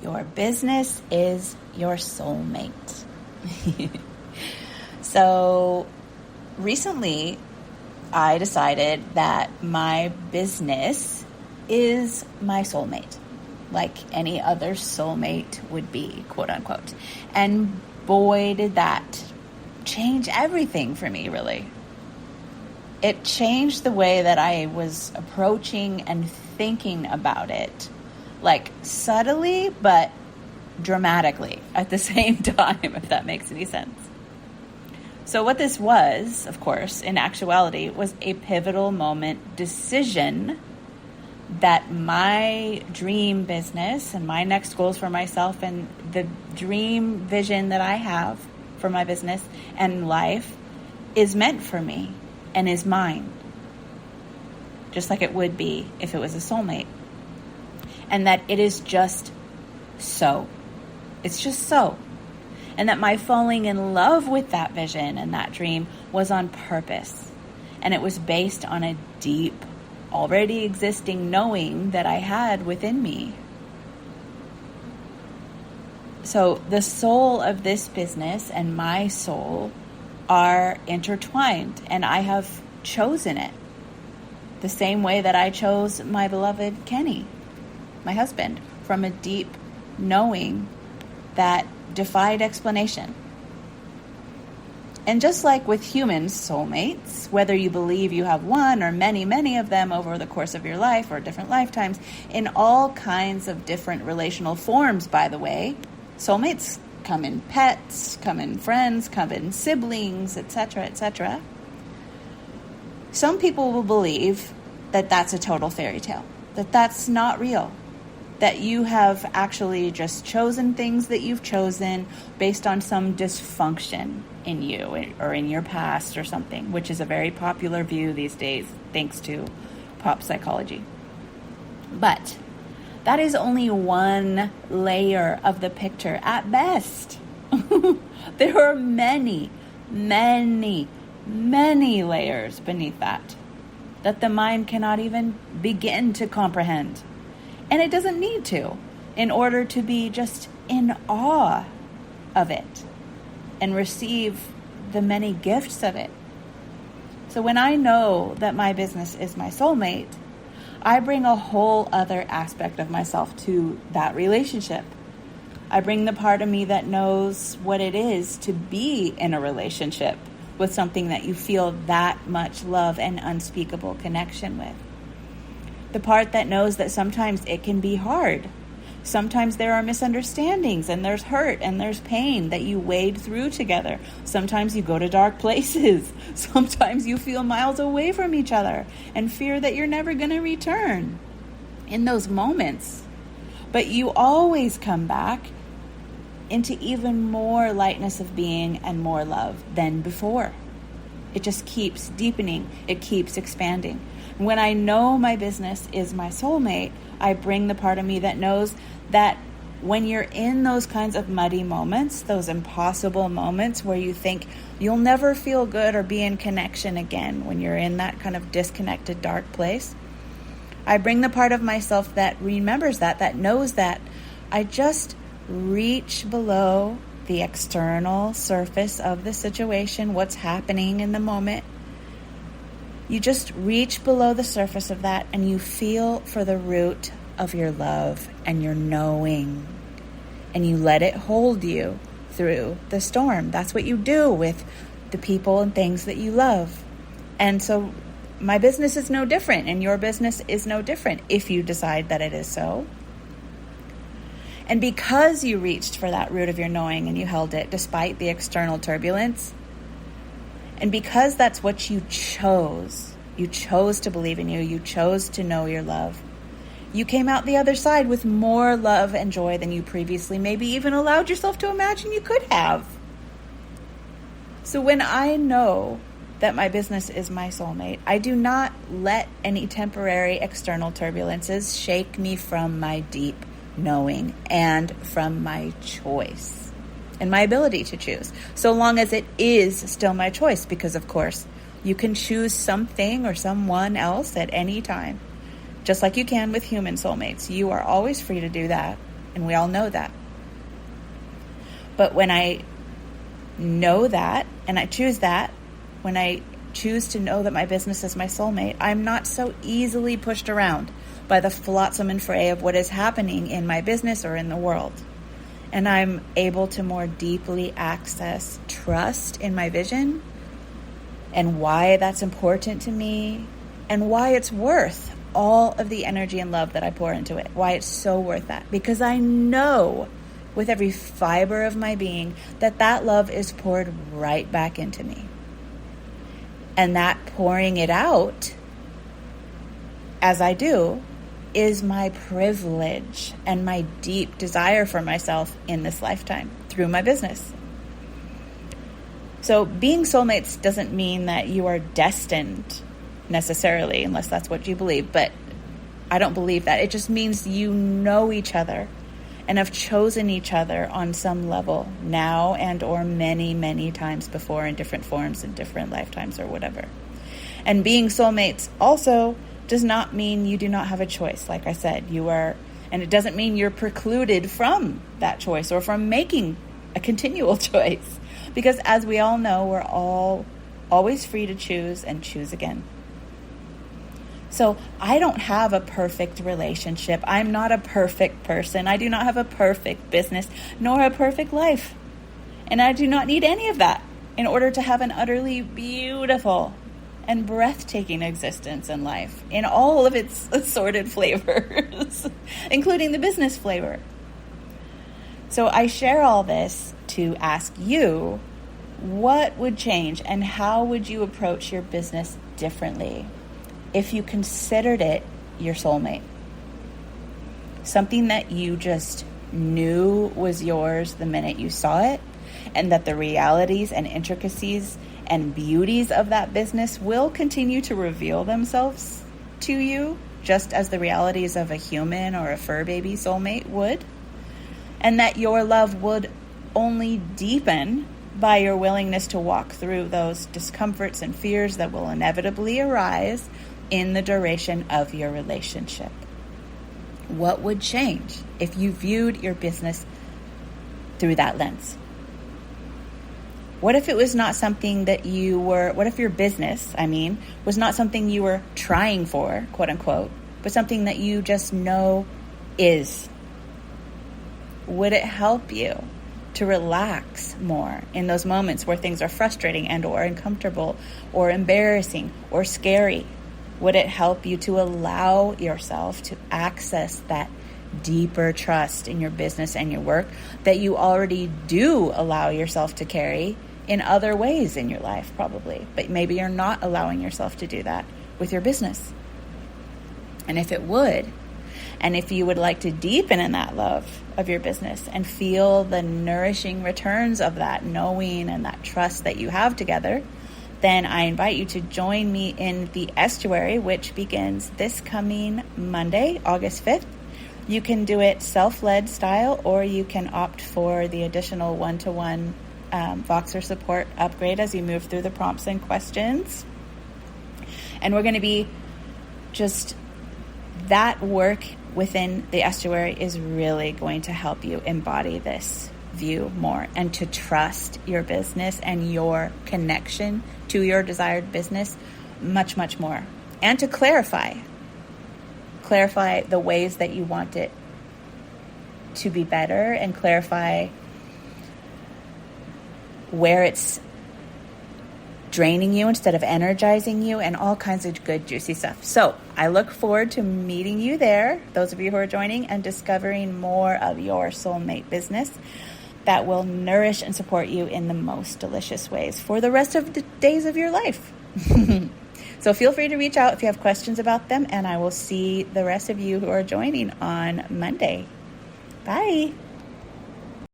Your business is your soulmate. So recently, I decided that my business is my soulmate, like any other soulmate would be, quote unquote. And boy, did that change everything for me, really. It changed the way that I was approaching and thinking about it, like subtly, but dramatically at the same time, if that makes any sense. So what this was, of course, in actuality, was a pivotal moment decision that my dream business and my next goals for myself and the dream vision that I have for my business and life is meant for me and is mine, just like it would be if it was a soulmate. And that it is just so. It's just so. And that my falling in love with that vision and that dream was on purpose. And it was based on a deep, already existing knowing that I had within me. So the soul of this business and my soul are intertwined, and I have chosen it the same way that I chose my beloved Kenny, my husband, from a deep knowing that defied explanation. And just like with human soulmates, whether you believe you have one or many, many of them over the course of your life or different lifetimes, in all kinds of different relational forms, by the way, soulmates come in pets, come in friends, come in siblings, etc., etc. Some people will believe that that's a total fairy tale, that that's not real, that you have actually just chosen things that you've chosen based on some dysfunction in you or in your past or something, which is a very popular view these days, thanks to pop psychology. But that is only one layer of the picture at best. There are many, many, many layers beneath that the mind cannot even begin to comprehend. And it doesn't need to, in order to be just in awe of it and receive the many gifts of it. So when I know that my business is my soulmate, I bring a whole other aspect of myself to that relationship. I bring the part of me that knows what it is to be in a relationship with something that you feel that much love and unspeakable connection with. The part that knows that sometimes it can be hard. Sometimes there are misunderstandings and there's hurt and there's pain that you wade through together. Sometimes you go to dark places. Sometimes you feel miles away from each other and fear that you're never going to return in those moments. But you always come back into even more lightness of being and more love than before. It just keeps deepening. It keeps expanding. When I know my business is my soulmate, I bring the part of me that knows that when you're in those kinds of muddy moments, those impossible moments where you think you'll never feel good or be in connection again, when you're in that kind of disconnected, dark place, I bring the part of myself that remembers that knows that I just reach below the external surface of the situation, what's happening in the moment. You just reach below the surface of that and you feel for the root of your love and your knowing. And you let it hold you through the storm. That's what you do with the people and things that you love. And so my business is no different, and your business is no different if you decide that it is so. And because you reached for that root of your knowing and you held it despite the external turbulence, and because that's what you chose to believe in you chose to know your love, you came out the other side with more love and joy than you previously maybe even allowed yourself to imagine you could have. So when I know that my business is my soulmate, I do not let any temporary external turbulences shake me from my deep knowing and from my choice and my ability to choose, so long as it is still my choice, because of course you can choose something or someone else at any time, just like you can with human soulmates. You are always free to do that. And we all know that. But when I know that, and I choose that, when I choose to know that my business is my soulmate, I'm not so easily pushed around by the flotsam and fray of what is happening in my business or in the world. And I'm able to more deeply access trust in my vision and why that's important to me and why it's worth all of the energy and love that I pour into it, why it's so worth that. Because I know with every fiber of my being that that love is poured right back into me. And that pouring it out, as I do, is my privilege and my deep desire for myself in this lifetime through my business. So being soulmates doesn't mean that you are destined necessarily, unless that's what you believe, but I don't believe that. It just means you know each other and have chosen each other on some level now and or many, many times before in different forms in different lifetimes or whatever. And being soulmates also does not mean you do not have a choice. Like I said, you are, and it doesn't mean you're precluded from that choice or from making a continual choice. Because as we all know, we're all always free to choose and choose again. So I don't have a perfect relationship. I'm not a perfect person. I do not have a perfect business, nor a perfect life. And I do not need any of that in order to have an utterly beautiful and breathtaking existence in life in all of its assorted flavors, including the business flavor. So I share all this to ask you, what would change and how would you approach your business differently if you considered it your soulmate? Something that you just knew was yours the minute you saw it, and that the realities and intricacies and beauties of that business will continue to reveal themselves to you, just as the realities of a human or a fur baby soulmate would, and that your love would only deepen by your willingness to walk through those discomforts and fears that will inevitably arise in the duration of your relationship. What would change if you viewed your business through that lens? What if it was not something that what if your business, was not something you were trying for, quote unquote, but something that you just know is? Would it help you to relax more in those moments where things are frustrating and or uncomfortable or embarrassing or scary? Would it help you to allow yourself to access that deeper trust in your business and your work that you already do allow yourself to carry in other ways in your life, probably, but maybe you're not allowing yourself to do that with your business? And if it would, and if you would like to deepen in that love of your business and feel the nourishing returns of that knowing and that trust that you have together, then I invite you to join me in the Estuary, which begins this coming Monday, August 5th. You can do it self-led style, or you can opt for the additional one-to-one Voxer support upgrade as you move through the prompts and questions. And we're going to be just, that work within the Estuary is really going to help you embody this view more and to trust your business and your connection to your desired business much, much more. And to clarify the ways that you want it to be better, and clarify where it's draining you instead of energizing you, and all kinds of good, juicy stuff. So I look forward to meeting you there, those of you who are joining, and discovering more of your soulmate business that will nourish and support you in the most delicious ways for the rest of the days of your life. So feel free to reach out if you have questions about them, and I will see the rest of you who are joining on Monday. Bye.